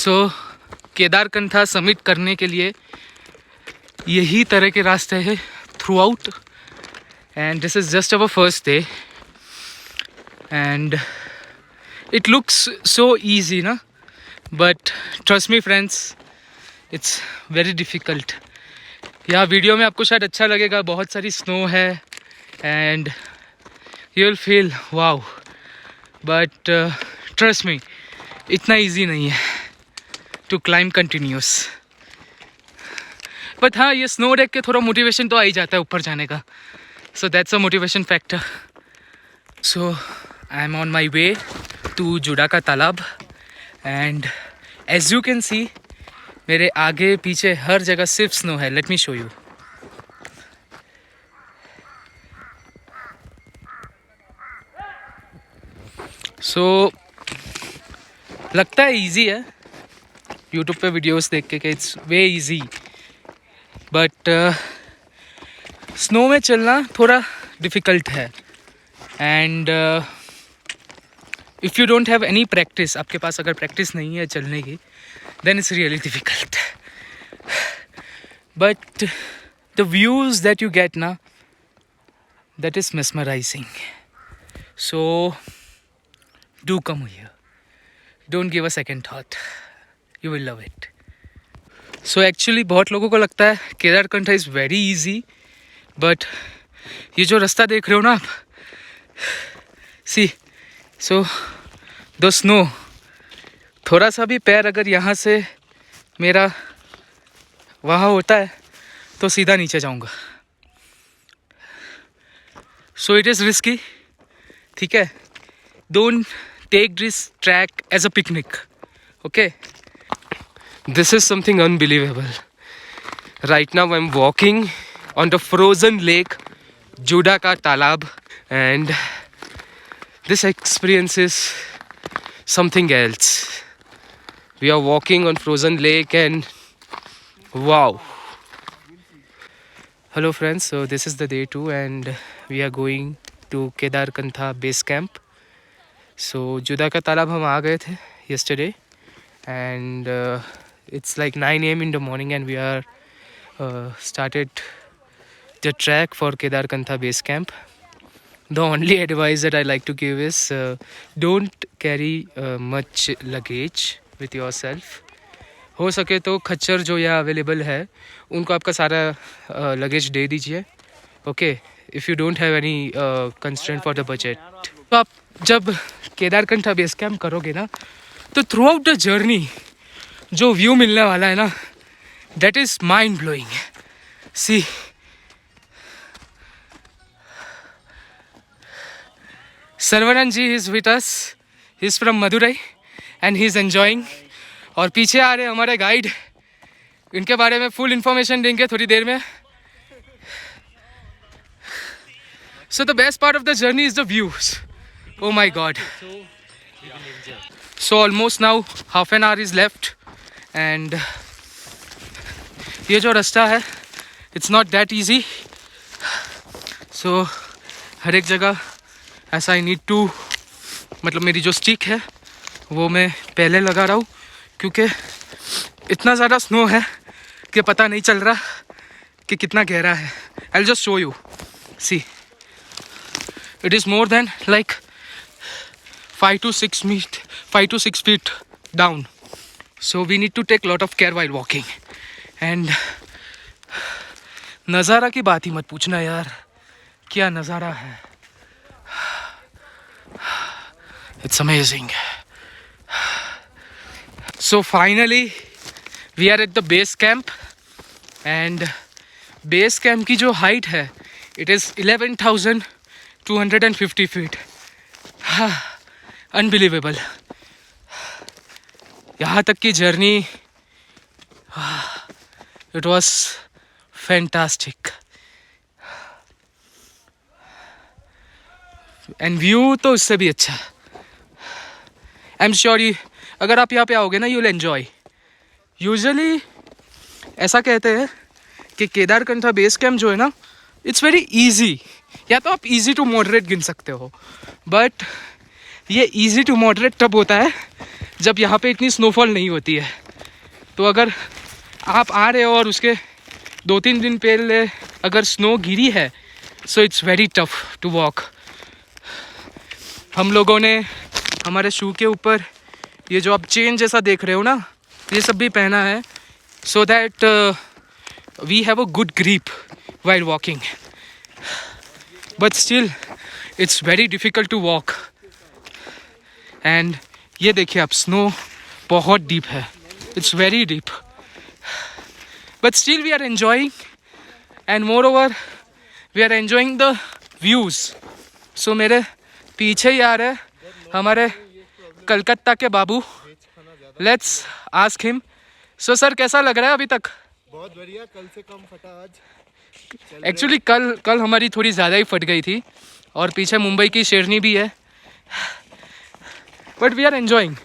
सो Kedarkantha summit करने के लिए यही तरह के रास्ते हैं throughout, and this is just our first day and it looks so easy ना, but trust me friends, it's very difficult. यहाँ वीडियो में आपको शायद अच्छा लगेगा, बहुत सारी स्नो है and you will feel wow, but trust me इतना ईजी नहीं है टू क्लाइम कंटिन्यूस। बट हाँ, ये स्नो देख के थोड़ा मोटिवेशन तो आ ही जाता है ऊपर जाने का, so that's a motivation factor. So I am on my way to Juda ka Talab and as you can see मेरे आगे पीछे हर जगह सिर्फ स्नो है। Let me show you. So लगता है इजी है यूट्यूब पे वीडियोस देख के कि it's way easy, but snow में चलना थोड़ा डिफ़िकल्ट है and if you don't have any practice, आपके पास अगर प्रैक्टिस नहीं है चलने की, then it's really difficult. But the views that you get ना, that is mesmerizing. So do come here. Don't give a second thought. You will love it. So actually बहुत लोगों को लगता है Kedarkantha is very easy, but ये जो रास्ता देख रहे हो ना आप, सी, सो द स्नो, थोड़ा सा भी पैर अगर यहाँ से मेरा वहाँ होता है तो सीधा नीचे जाऊँगा। सो इट इज़ रिस्की, ठीक है। Don't take this track as a picnic, okay. This is something unbelievable. Right now I'm walking on the frozen lake, Juda Ka Talab, and this experience is something else. We are walking on frozen lake and wow. Hello friends, so this is the day 2 and we are going to Kedarkantha base camp. So Juda Ka Talab हम आ गए थे yesterday and it's like 9 AM in the morning and we are started the trek for Kedarkantha base camp. The only advice that I like to give is don't carry much luggage with yourself. हो सके तो खच्चर जो यहाँ available है उनको आपका सारा लगेज दे दीजिए, okay, if you don't have any constraint for the budget. तो आप जब केदारकंठा बेस कैम्प करोगे ना, तो थ्रू आउट द जर्नी जो व्यू मिलने वाला है ना, that is mind blowing. See, Sarvanand ji is with us, he is from Madurai and he is enjoying. और पीछे आ रहे हमारे गाइड, इनके बारे में फुल इन्फॉर्मेशन देंगे थोड़ी देर में। So the best part of the journey is the views. Oh my God. So almost now half an hour is left and ये जो रास्ता है it's not that easy. So हर एक जगह ऐसा आई नीड टू, मतलब मेरी जो स्टिक है वो मैं पहले लगा रहा हूँ क्योंकि इतना ज़्यादा स्नो है कि पता नहीं चल रहा कि कितना गहरा है। I will just show you. See, it is more than like 5 to 6 feet down. So we need to take lot of care while walking. And नज़ारा की बात ही मत पूछना यार, क्या नज़ारा है। It's amazing. So finally we are at the base camp and base camp की जो height है it is 11,250 feet. Unbelievable. यहाँ तक की journey it was fantastic. And view तो इससे भी अच्छा। I'm sure अगर आप यहाँ पे आओगे ना, यू विल एन्जॉय। यूजुअली ऐसा कहते हैं कि केदारकंठा बेस कैम्प जो है ना, इट्स वेरी ईजी, या तो आप ईजी टू मॉडरेट गिन सकते हो, बट ये ईजी टू मॉडरेट तब होता है जब यहाँ पे इतनी स्नोफॉल नहीं होती है। तो अगर आप आ रहे हो और उसके 2-3 दिन पहले अगर स्नो गिरी है, so it's very tough to walk. हम लोगों ने हमारे शू के ऊपर ये जो आप चेन जैसा देख रहे हो ना, ये सब भी पहना है, so that we have a good grip while walking, but still it's very difficult to walk. And ये देखिए आप, स्नो बहुत डीप है, it's very deep, but still we are enjoying, and moreover we are enjoying the views. So मेरे पीछे ही आ रहे हमारे कलकत्ता के बाबू, let's ask him. So sir कैसा लग रहा है अभी तक? बहुत बढ़िया, कल से कम फटा आज। एक्चुअली कल हमारी थोड़ी ज़्यादा ही फट गई थी, और पीछे मुंबई की शेरनी भी है, but we are enjoying.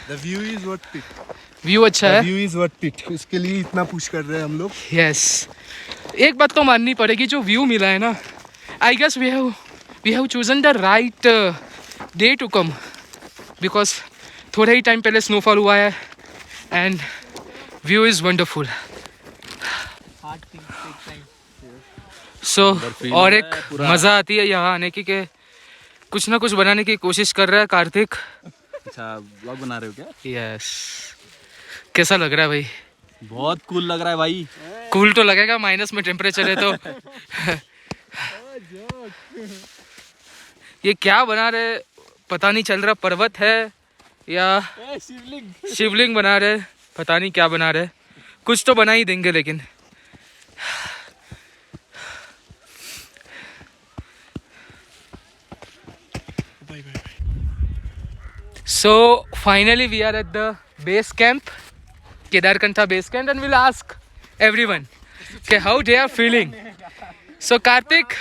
The view is what it. View अच्छा The है। view is what it. उसके लिए इतना पुश कर रहे हैं हम लोग। यस, एक बात तो माननी पड़ेगी, जो व्यू मिला है ना, I guess we have chosen the right day to come, because थोड़े ही टाइम पहले स्नोफॉल हुआ है and view is wonderful. So और एक मज़ा आती है यहाँ आने की, कि कुछ ना कुछ बनाने की कोशिश कर रहा है कार्तिक। अच्छा, ब्लॉग बना रहे हो क्या? यस, कैसा लग रहा है भाई? बहुत कूल लग रहा है भाई। कूल तो लगेगा, माइनस में टेम्परेचर है तो। ये क्या बना रहे पता नहीं चल रहा, पर्वत है या शिवलिंग बना रहे, पता नहीं क्या बना रहे, कुछ तो बना ही देंगे। लेकिन so finally we are at the base camp, Kedarkantha base camp, and we'll ask everyone okay, how they are feeling. So Karthik,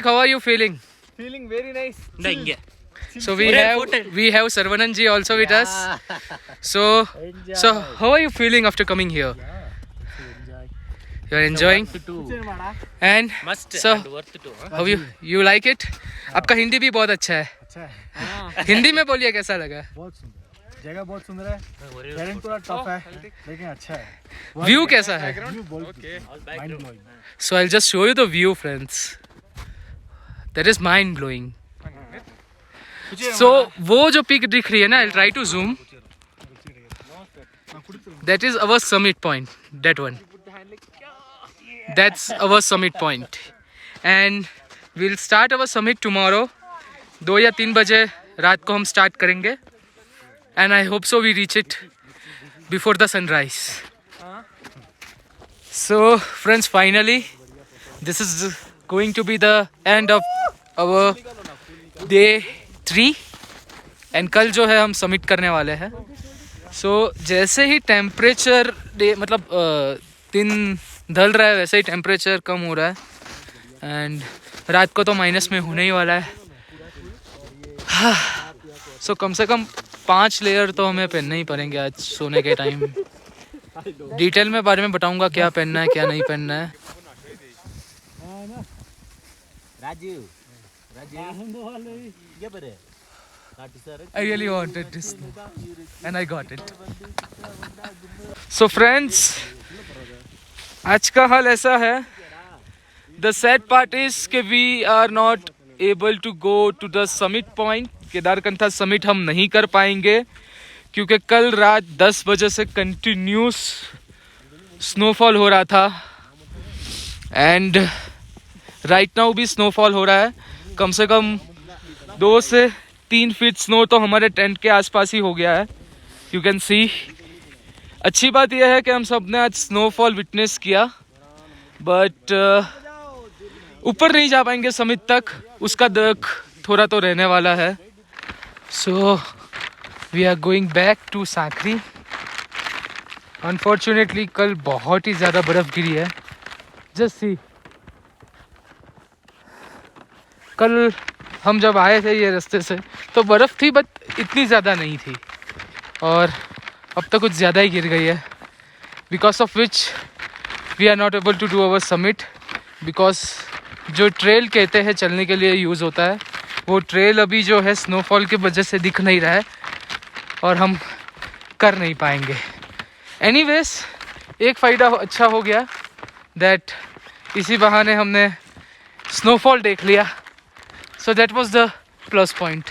how are you feeling? Feeling very nice. So we have Sarvanan ji also with us. So how are you feeling after coming here? You are enjoying? And so how you like it? आपका हिंदी भी बहुत अच्छा है। अच्छा है। हिंदी में बोलिए कैसा लगा? बहुत सुंदर, जगह बहुत सुंदर है, टैलेंट थोड़ा टफ है लेकिन अच्छा है। व्यू कैसा है? व्यू बहुत mind blowing. So I'll just show you the view, friends. That is mind blowing. So वो जो पिक दिख रही है ना, I'll try to zoom. That is our summit point. That one. That's our summit point. And we'll start our summit tomorrow. 2 या 3 बजे रात को हम स्टार्ट करेंगे. And I hope so we reach it before the sunrise. So friends, finally this is going to be the end of our day 3. And कल जो है हम सबमिट करने वाले हैं. So जैसे ही टेम्परेचर मतलब दिन ढल रहा है, वैसे ही टेम्परेचर कम हो रहा है. एंड रात को तो माइनस में होने ही वाला है. So कम से कम 5 लेयर तो हमें पहनने ही पड़ेंगे आज सोने के टाइम. डिटेल में बारे में बताऊंगा क्या पहनना है क्या नहीं पहनना है. I really wanted this and I got it. So friends, आज का हाल ऐसा है. The sad part is कि we are not able to go to the summit point. Kedarkantha summit हम नहीं कर पाएंगे क्योंकि कल रात 10 बजे से कंटिन्यूस स्नोफॉल हो रहा था. एंड राइट नाउ भी स्नोफॉल हो रहा है. कम से कम 2 से 3 फीट स्नो तो हमारे टेंट के आसपास ही हो गया है. यू कैन सी. अच्छी बात यह है कि हम सब ने आज स्नोफॉल विटनेस किया, बट ऊपर नहीं जा पाएंगे समिट तक. उसका दुख थोड़ा तो रहने वाला है. So we are going back to Sankri. Unfortunately कल बहुत ही ज़्यादा बर्फ़ गिरी है. जस्ट सी, कल हम जब आए थे ये रास्ते से तो बर्फ़ थी, बट इतनी ज़्यादा नहीं थी. और अब तो कुछ ज़्यादा ही गिर गई है. Because of which we are not able to do our summit. Because जो ट्रेल कहते हैं चलने के लिए यूज़ होता है, वो ट्रेल अभी जो है स्नोफॉल की वजह से दिख नहीं रहा है और हम कर नहीं पाएंगे। एनीवेज एक फ़ायदा अच्छा हो गया दैट इसी बहाने हमने स्नोफॉल देख लिया, so that was the plus point.